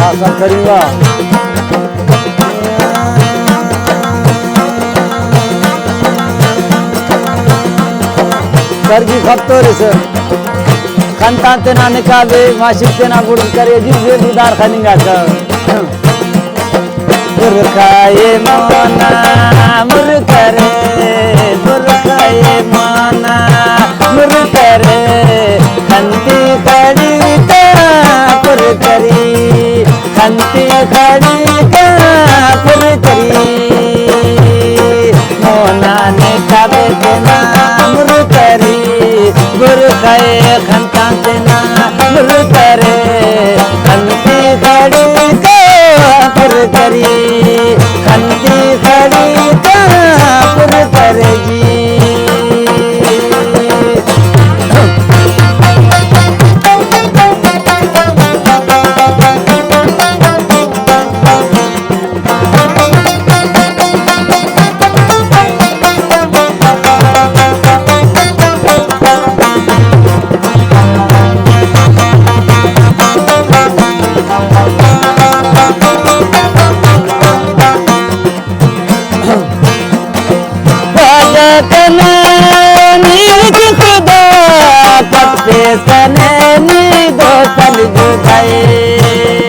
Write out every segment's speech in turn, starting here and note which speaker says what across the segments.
Speaker 1: ऐसा करूंगा। सर्गी खपतो रे सर खंताते ना निकाले माशिकते ना गुड़ करे जिसे बुदार खनिंगा सर बुरखाए मोना मुरकरे बुरखाए मोना मुरकरे खंती खड़ी का पुरकरी खंती खड़ी का पुरकरी मोना ने खाबे देना मुरकरी बुरखाए खंता देना मुरकरे खंती खड़ी का पुरकरी खंती खड़ी का पुरकरी जी सने दो पल जुदाई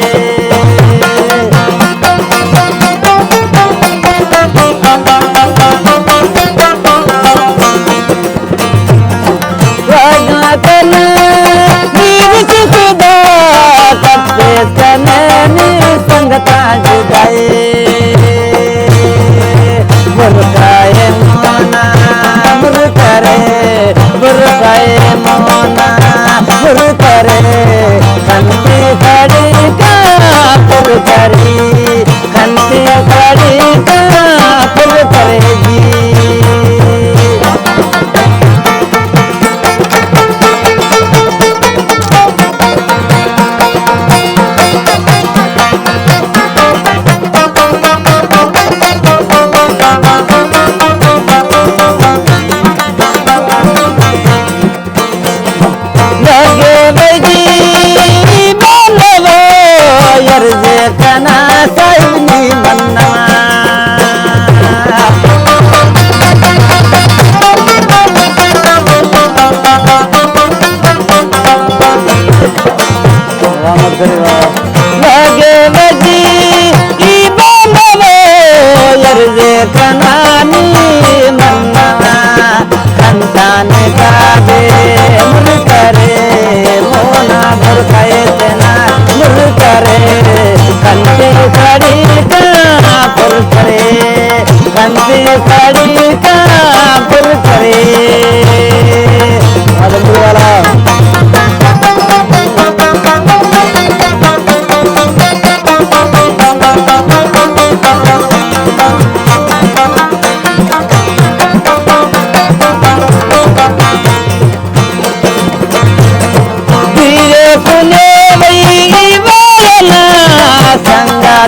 Speaker 1: संगता जुदाई बुरखाए मोना मुरकरे बुरखाए मोना मुरकरे खंती खड़ी का पुरकरी खंती खड़ी का पुरकरे जी लगे बजी ई बंदवे यरजे कनानी मन्ना खंतान काबे मुरकरे मोना बुरखाए तेना मुरकरे खंते खड़ी का पुरकरे खंते खड़ी का पुरकरे आदमी वाला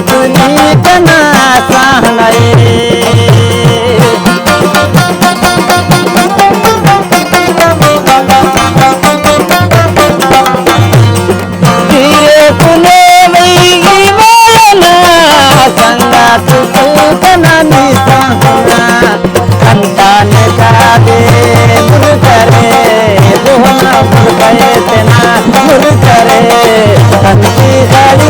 Speaker 1: तुनी तना सहनाए कुने वही बोलना संगा तू तना निसहना खंतान काबे मुरकरे दोहना मुरकरे तेना मुरकरे खंती खड़ी